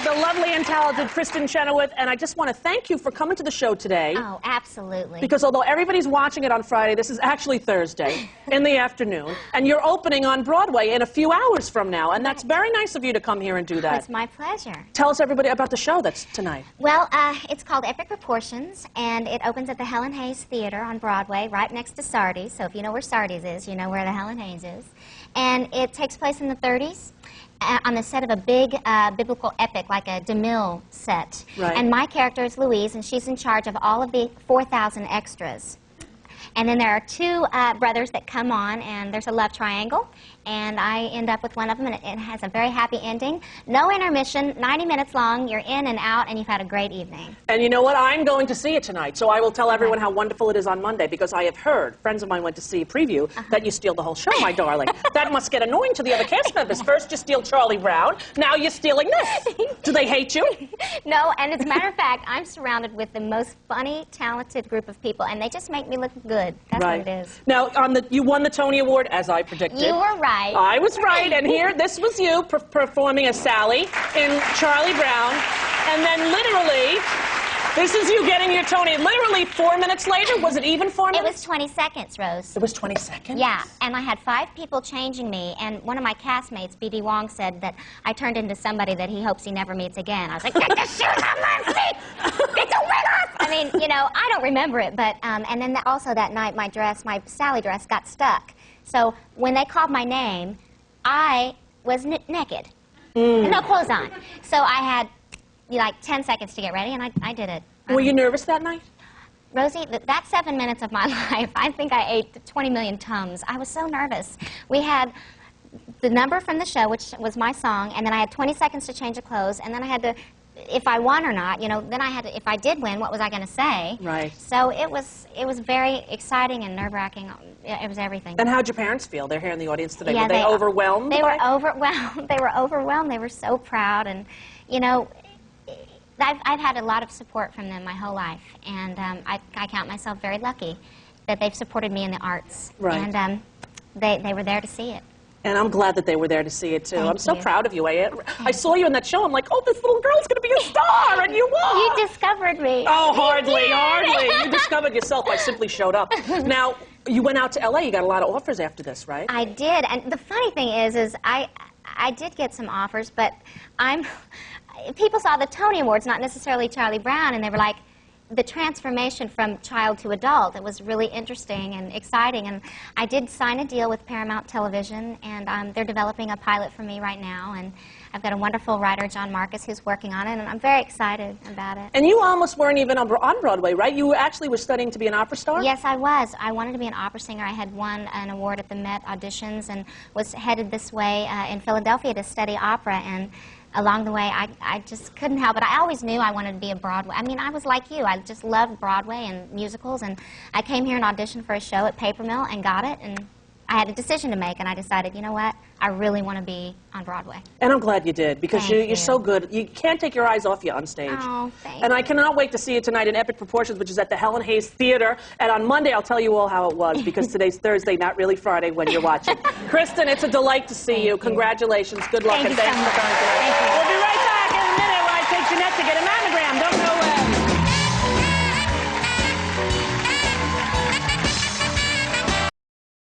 the lovely and talented Kristin Chenoweth, and I just want to thank you for coming to the show today. Oh, absolutely. Because although everybody's watching it on Friday, this is actually Thursday in the afternoon, and you're opening on Broadway in a few hours from now, and that's very nice of you to come here and do that. Oh, it's my pleasure. Tell us, everybody, about the show that's tonight. Well, it's called Epic Proportions, and it opens at the Helen Hayes Theater on Broadway, right next to Sardi's. So if you know where Sardi's is, you know where the Helen Hayes is. And it takes place in the 30s. On the set of a big biblical epic, like a DeMille set. Right. And my character is Louise, and she's in charge of all of the 4,000 extras. And then there are two brothers that come on, and there's a love triangle, and I end up with one of them, and it has a very happy ending. No intermission, 90 minutes long, you're in and out, and you've had a great evening. And you know what? I'm going to see it tonight, so I will tell everyone how wonderful it is on Monday, because I have heard, friends of mine went to see a preview, that you steal the whole show, my darling. That must get annoying to the other cast members. First you steal Charlie Brown, now you're stealing this. Do they hate you? No, and as a matter of fact, I'm surrounded with the most funny, talented group of people, and they just make me look good. That's right. what it is. Now, you won the Tony Award, as I predicted. You were right. I was right, and here, this was you performing as Sally in Charlie Brown, and then literally, this is you getting your Tony. Literally 4 minutes later, was it even 4 minutes? It was 20 seconds, Rose. It was 20 seconds? Yeah, and I had 5 people changing me, and one of my castmates, B.D. Wong, said that I turned into somebody that he hopes he never meets again. I was like, get the shoes off my feet! Get the wig off! I mean, you know, I don't remember it, but, and then also that night, my Sally dress got stuck. So when they called my name, I was naked. No clothes on. So I had, like, 10 seconds to get ready, and I did it. Were you nervous that night? Rosie, that 7 minutes of my life, I think I ate 20 million Tums. I was so nervous. We had the number from the show, which was my song, and then I had 20 seconds to change the clothes, and then I had to, if I won or not, you know, then I had to, if I did win, what was I going to say? Right. So it was very exciting and nerve-wracking. It was everything. And how'd your parents feel? They're here in the audience today. Yeah, were they overwhelmed? They were overwhelmed. They were overwhelmed. They were so proud, and, you know, I've had a lot of support from them my whole life, and I count myself very lucky that they've supported me in the arts. Right. And they were there to see it. And I'm glad that they were there to see it, too. Thank I'm so you. proud of you. I saw you in that show. I'm like, oh, this little girl's going to be a star, and you were. You discovered me. Oh, hardly, hardly. You discovered yourself. I simply showed up. Now, you went out to L.A. You got a lot of offers after this, right? I did. And the funny thing is I did get some offers, but people saw the Tony Awards, not necessarily Charlie Brown, and they were like, the transformation from child to adult. It was really interesting and exciting, and I did sign a deal with Paramount Television, and they're developing a pilot for me right now, and I've got a wonderful writer, John Marcus, who's working on it, and I'm very excited about it. And you almost weren't even on Broadway, right? You actually were studying to be an opera star? Yes, I was. I wanted to be an opera singer. I had won an award at the Met auditions and was headed this way in Philadelphia to study opera, and along the way, I just couldn't help it. I always knew I wanted to be a Broadway. I mean, I was like you. I just loved Broadway and musicals, and I came here and auditioned for a show at Paper Mill and got it, and I had a decision to make, and I decided, you know what, I really want to be on Broadway. And I'm glad you did, because you're so good. You can't take your eyes off you on stage. Oh, thank you. And I cannot wait to see you tonight in Epic Proportions, which is at the Helen Hayes Theater. And on Monday, I'll tell you all how it was, because today's Thursday, not really Friday when you're watching. Kristin, it's a delight to see you. Congratulations. Good luck. Thank you and thanks so much. for coming today. Thank you. We'll be right back in a minute when I take Jeanette to get a